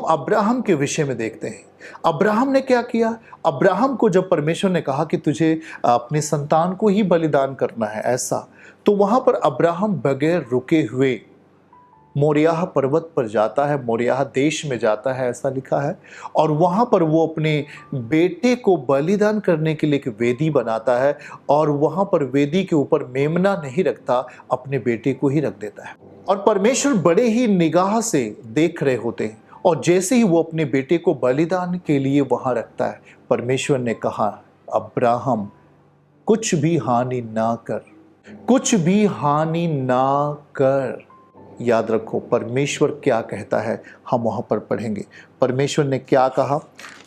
Abraham के विषय में देखते हैं। अब्राहम ने क्या किया? अब्राहम को जब परमेश्वर ने कहा कि तुझे अपने संतान को ही बलिदान करना है ऐसा, तो वहां पर अब्राहम बगैर रुके हुए मोरियाह पर्वत पर जाता है, मोरियाह देश में जाता है ऐसा लिखा है। और वहाँ पर वो अपने बेटे को बलिदान करने के लिए एक वेदी बनाता है, और वहाँ पर वेदी के ऊपर मेमना नहीं रखता, अपने बेटे को ही रख देता है। और परमेश्वर बड़े ही निगाह से देख रहे होते हैं, और जैसे ही वो अपने बेटे को बलिदान के लिए वहाँ रखता है, परमेश्वर ने कहा, अब्राहम कुछ भी हानि ना कर, कुछ भी हानि ना कर। याद रखो परमेश्वर क्या कहता है, हम वहां पर पढ़ेंगे। परमेश्वर ने क्या कहा,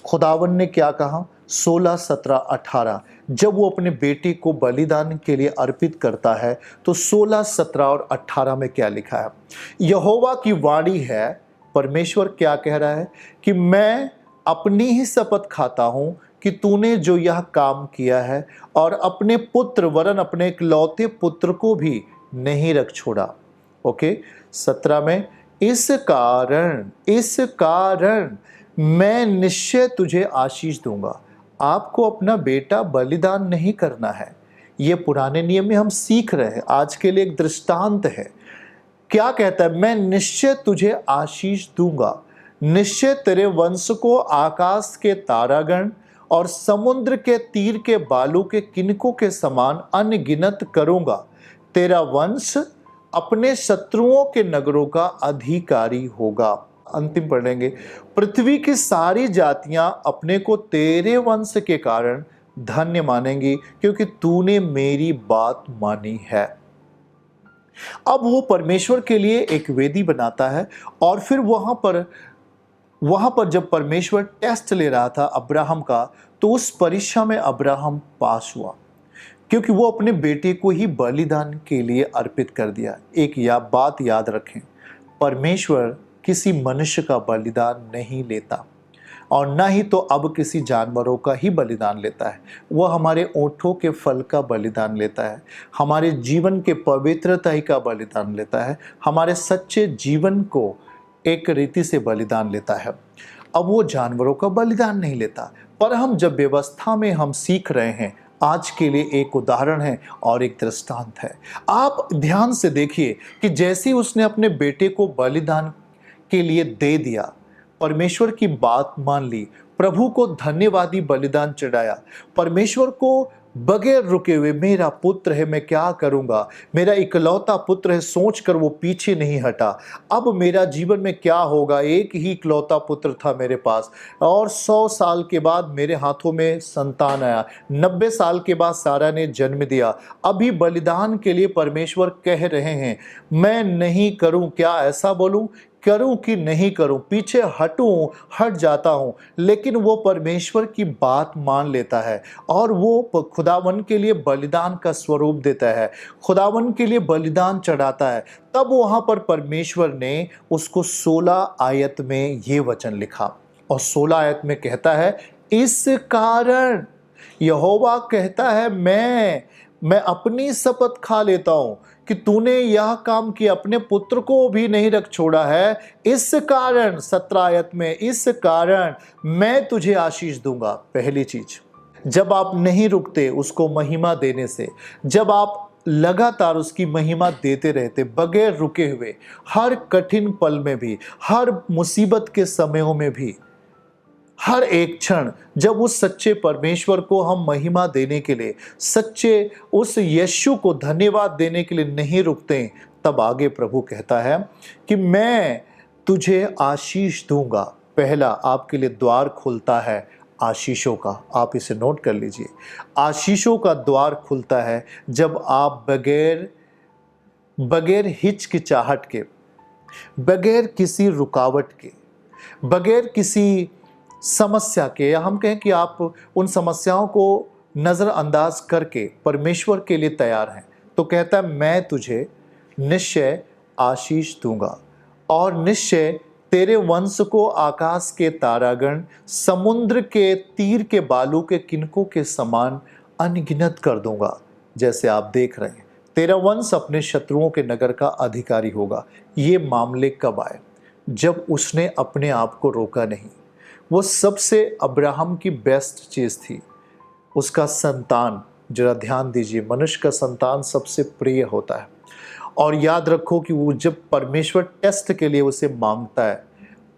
खुदावन ने क्या कहा? 16, 17, 18 जब वो अपने बेटे को बलिदान के लिए अर्पित करता है, तो 16, 17 और 18 में क्या लिखा है? यहोवा की वाणी है, परमेश्वर क्या कह रहा है कि मैं अपनी ही शपथ खाता हूं कि तूने जो यह काम किया है, और अपने पुत्र वरन अपने इकलौते पुत्र को भी नहीं रख छोड़ा। ओके, 17 में, इस कारण मैं निश्चय तुझे आशीष दूंगा। आपको अपना बेटा बलिदान नहीं करना है। ये पुराने नियम में हम सीख रहे हैं, आज के लिए एक दृष्टांत है। क्या कहता है? मैं निश्चय तुझे आशीष दूंगा, निश्चय तेरे वंश को आकाश के तारागण और समुद्र के तीर के बालू के किनकों के समान अनगिनत करूंगा। तेरा वंश अपने शत्रुओं के नगरों का अधिकारी होगा। अंतिम पढ़ेंगे, पृथ्वी की सारी जातियां अपने को तेरे वंश के कारण धन्य मानेंगी, क्योंकि तूने मेरी बात मानी है। अब वो परमेश्वर के लिए एक वेदी बनाता है, और फिर वहां पर जब परमेश्वर टेस्ट ले रहा था अब्राहम का, तो उस परीक्षा में अब्राहम पास हुआ, क्योंकि वो अपने बेटे को ही बलिदान के लिए अर्पित कर दिया। एक बात याद रखें, परमेश्वर किसी मनुष्य का बलिदान नहीं लेता, और ना ही तो अब किसी जानवरों का ही बलिदान लेता है। वह हमारे ओठों के फल का बलिदान लेता है, हमारे जीवन के पवित्रता का बलिदान लेता है, हमारे सच्चे जीवन को एक रीति से बलिदान लेता है। अब वो जानवरों का बलिदान नहीं लेता। पर हम जब व्यवस्था में हम सीख रहे हैं, आज के लिए एक उदाहरण है और एक दृष्टांत है। आप ध्यान से देखिए कि जैसे उसने अपने बेटे को बलिदान के लिए दे दिया, परमेश्वर की बात मान ली, प्रभु को धन्यवादी बलिदान चढ़ाया, परमेश्वर को बगैर रुके हुए, मेरा पुत्र है मैं क्या करूंगा, मेरा इकलौता पुत्र है सोचकर वो पीछे नहीं हटा। अब मेरा जीवन में क्या होगा, एक ही इकलौता पुत्र था मेरे पास, और 100 साल के बाद मेरे हाथों में संतान आया, 90 साल के बाद सारा ने जन्म दिया। अभी बलिदान के लिए परमेश्वर कह रहे हैं, मैं नहीं करूं, क्या ऐसा बोलूं, करूं कि नहीं करूं, पीछे हट जाता हूं। लेकिन वो परमेश्वर की बात मान लेता है, और वो खुदावन के लिए बलिदान का स्वरूप देता है, खुदावन के लिए बलिदान चढ़ाता है। तब वहां पर परमेश्वर ने उसको 16 आयत में ये वचन लिखा, और 16 आयत में कहता है, इस कारण यहोवा कहता है, मैं अपनी शपथ खा लेता हूं कि तूने यह काम किया, अपने पुत्र को भी नहीं रख छोड़ा है। इस कारण 17 आयत में, इस कारण मैं तुझे आशीष दूंगा। पहली चीज, जब आप नहीं रुकते उसको महिमा देने से, जब आप लगातार उसकी महिमा देते रहते बगैर रुके हुए, हर कठिन पल में भी, हर मुसीबत के समयों में भी, हर एक क्षण जब उस सच्चे परमेश्वर को हम महिमा देने के लिए, सच्चे उस यीशु को धन्यवाद देने के लिए नहीं रुकते, तब आगे प्रभु कहता है कि मैं तुझे आशीष दूंगा। पहला आपके लिए द्वार खुलता है आशीषों का, आप इसे नोट कर लीजिए। आशीषों का द्वार खुलता है जब आप बगैर हिचकिचाहट के, बगैर किसी रुकावट के, बगैर किसी समस्या के, या हम कहें कि आप उन समस्याओं को नज़रअंदाज करके परमेश्वर के लिए तैयार हैं, तो कहता है मैं तुझे निश्चय आशीष दूंगा, और निश्चय तेरे वंश को आकाश के तारागण, समुद्र के तीर के बालू के किनकों के समान अनगिनत कर दूंगा। जैसे आप देख रहे हैं, तेरा वंश अपने शत्रुओं के नगर का अधिकारी होगा। ये मामले कब आए? जब उसने अपने आप को रोका नहीं। वो सबसे अब्राहम की बेस्ट चीज़ थी, उसका संतान। जरा ध्यान दीजिए, मनुष्य का संतान सबसे प्रिय होता है। और याद रखो कि वो जब परमेश्वर टेस्ट के लिए उसे मांगता है,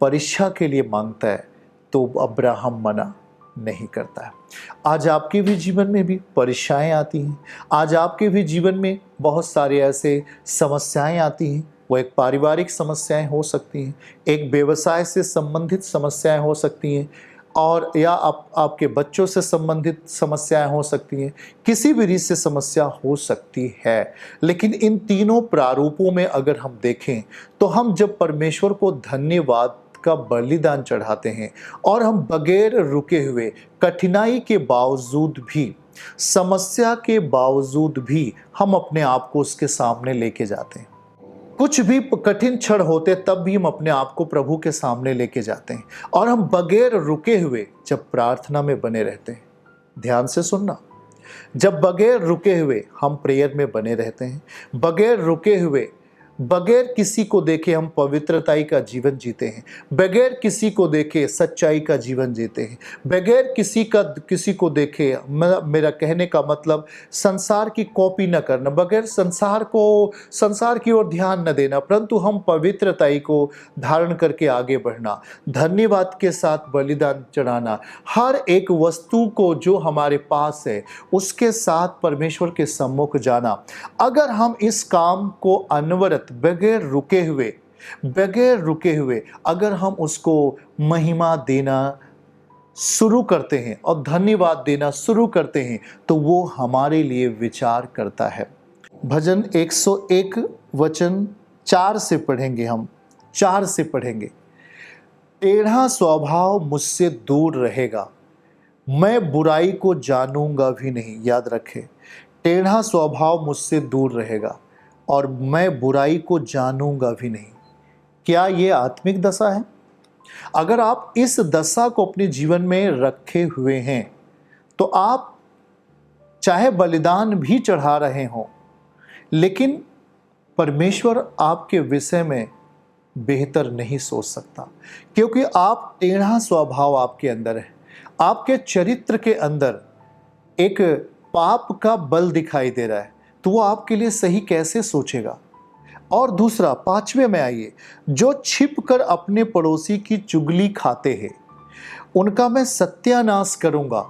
परीक्षा के लिए मांगता है, तो अब्राहम मना नहीं करता है। आज आपके भी जीवन में भी परीक्षाएं आती हैं, आज आपके भी जीवन में बहुत सारे ऐसे समस्याएं आती हैं। वो एक पारिवारिक समस्याएं हो सकती हैं, एक व्यवसाय से संबंधित समस्याएं हो सकती हैं, और या आपके बच्चों से संबंधित समस्याएं हो सकती हैं, किसी भी रीत से समस्या हो सकती है। लेकिन इन तीनों प्रारूपों में अगर हम देखें तो हम जब परमेश्वर को धन्यवाद का बलिदान चढ़ाते हैं और हम बगैर रुके हुए, कठिनाई के बावजूद भी, समस्या के बावजूद भी हम अपने आप को उसके सामने लेके जाते हैं। कुछ भी कठिन क्षण होते तब भी हम अपने आप को प्रभु के सामने लेके जाते हैं और हम बगैर रुके हुए जब प्रार्थना में बने रहते हैं। ध्यान से सुनना, जब बगैर रुके हुए हम प्रेयर में बने रहते हैं, बगैर रुके हुए, बगैर किसी को देखे हम पवित्रताई का जीवन जीते हैं, बगैर किसी को देखे सच्चाई का जीवन जीते हैं, बगैर किसी को देखे, मेरा कहने का मतलब संसार की कॉपी न करना, बगैर संसार की ओर ध्यान न देना, परंतु हम पवित्रताई को धारण करके आगे बढ़ना, धन्यवाद के साथ बलिदान चढ़ाना, हर एक वस्तु को जो हमारे पास है उसके साथ परमेश्वर के सम्मुख जाना। अगर हम इस काम को अनवरत बगैर रुके हुए अगर हम उसको महिमा देना शुरू करते हैं और धन्यवाद देना शुरू करते हैं तो वो हमारे लिए विचार करता है। भजन 101 वचन 4 से पढ़ेंगे हम, 4 से पढ़ेंगे। टेढ़ा स्वभाव मुझसे दूर रहेगा, मैं बुराई को जानूंगा भी नहीं। याद रखें, टेढ़ा स्वभाव मुझसे दूर रहेगा और मैं बुराई को जानूंगा भी नहीं। क्या ये आत्मिक दशा है? अगर आप इस दशा को अपने जीवन में रखे हुए हैं तो आप चाहे बलिदान भी चढ़ा रहे हों, लेकिन परमेश्वर आपके विषय में बेहतर नहीं सोच सकता, क्योंकि आप टेढ़ा स्वभाव आपके अंदर है, आपके चरित्र के अंदर एक पाप का बल दिखाई दे रहा है, तो वो आपके लिए सही कैसे सोचेगा। और दूसरा, 5वें में आइए, जो छिपकर अपने पड़ोसी की चुगली खाते हैं उनका मैं सत्यानाश करूंगा।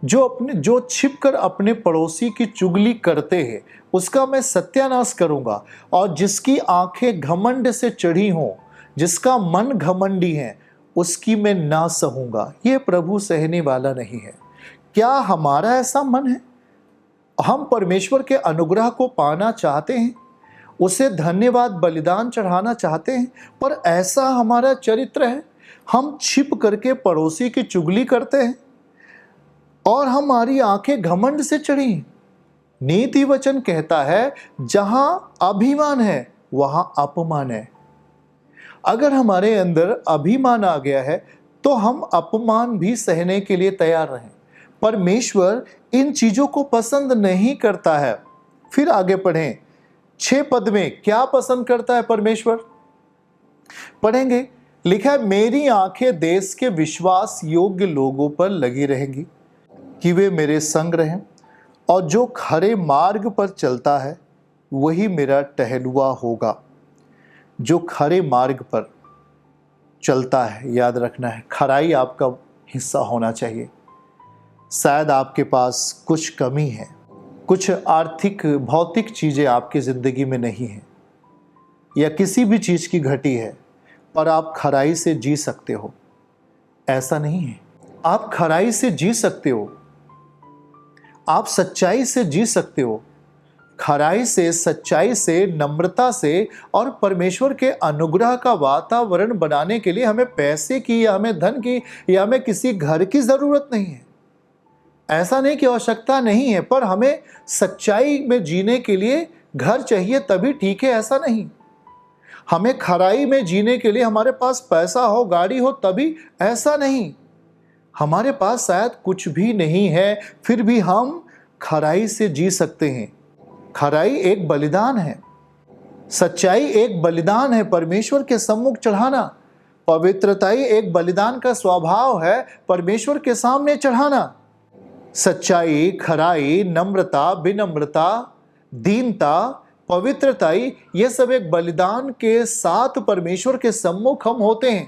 जो छिपकर अपने पड़ोसी की चुगली करते हैं उसका मैं सत्यानाश करूंगा, और जिसकी आंखें घमंड से चढ़ी हों, जिसका मन घमंडी है, उसकी मैं ना सहूंगा। ये प्रभु सहने वाला नहीं है। क्या हमारा ऐसा मन है? हम परमेश्वर के अनुग्रह को पाना चाहते हैं, उसे धन्यवाद बलिदान चढ़ाना चाहते हैं, पर ऐसा हमारा चरित्र है, हम छिप करके पड़ोसी की चुगली करते हैं और हमारी आंखें घमंड से चढ़ी। नीति वचन कहता है, जहां अभिमान है वहां अपमान है। अगर हमारे अंदर अभिमान आ गया है तो हम अपमान भी सहने के लिए तैयार रहें। परमेश्वर इन चीजों को पसंद नहीं करता है। फिर आगे पढ़ें, 6 पद में क्या पसंद करता है परमेश्वर, पढ़ेंगे। लिखा है, मेरी आंखें देश के विश्वास योग्य लोगों पर लगी रहेंगी कि वे मेरे संग रहें, और जो खरे मार्ग पर चलता है वही मेरा टहलुआ होगा। जो खरे मार्ग पर चलता है, याद रखना है, खराई आपका हिस्सा होना चाहिए। शायद आपके पास कुछ कमी है, कुछ आर्थिक भौतिक चीज़ें आपकी ज़िंदगी में नहीं हैं, या किसी भी चीज़ की घटी है, पर आप खराई से जी सकते हो। ऐसा नहीं है, आप खराई से जी सकते हो, आप सच्चाई से जी सकते हो। खराई से, सच्चाई से, नम्रता से और परमेश्वर के अनुग्रह का वातावरण बनाने के लिए हमें पैसे की या हमें धन की या हमें किसी घर की ज़रूरत नहीं है। ऐसा नहीं कि आवश्यकता नहीं है, पर हमें सच्चाई में जीने के लिए घर चाहिए तभी ठीक है, ऐसा नहीं। हमें खराई में जीने के लिए हमारे पास पैसा हो, गाड़ी हो तभी, ऐसा नहीं। हमारे पास शायद कुछ भी नहीं है, फिर भी हम खराई से जी सकते हैं। खराई एक बलिदान है, सच्चाई एक बलिदान है परमेश्वर के सम्मुख चढ़ाना। पवित्रताई एक बलिदान का स्वभाव है परमेश्वर के सामने चढ़ाना। सच्चाई, खराई, नम्रता, विनम्रता, दीनता, पवित्रताई, ये सब एक बलिदान के साथ परमेश्वर के सम्मुख हम होते हैं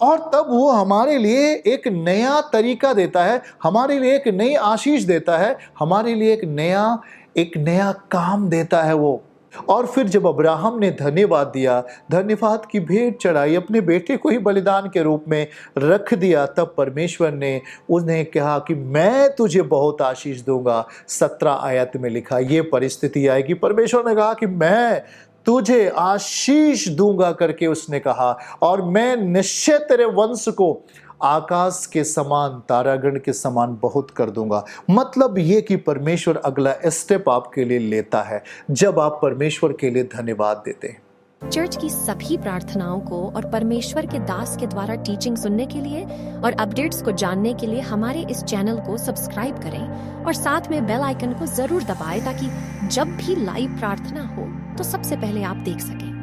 और तब वो हमारे लिए एक नया तरीका देता है, हमारे लिए एक नई आशीष देता है, हमारे लिए एक नया काम देता है वो। और फिर जब अब्राहम ने धन्यवाद दिया, धन्यवाद की भेंट चढ़ाई, अपने बेटे को ही बलिदान के रूप में रख दिया, तब परमेश्वर ने उन्हें कहा कि मैं तुझे बहुत आशीष दूंगा। 17 आयत में लिखा ये परिस्थिति आएगी, परमेश्वर ने कहा कि मैं तुझे आशीष दूंगा करके उसने कहा, और मैं निश्चय तेरे वंश को आकाश के समान, तारागण के समान बहुत कर दूंगा। मतलब ये कि परमेश्वर अगला स्टेप आपके लिए लेता है जब आप परमेश्वर के लिए धन्यवाद देते हैं। चर्च की सभी प्रार्थनाओं को और परमेश्वर के दास के द्वारा टीचिंग सुनने के लिए और अपडेट्स को जानने के लिए हमारे इस चैनल को सब्सक्राइब करें और साथ में बेल आइकन को जरूर दबाएं ताकि जब भी लाइव प्रार्थना हो तो सबसे पहले आप देख सकें।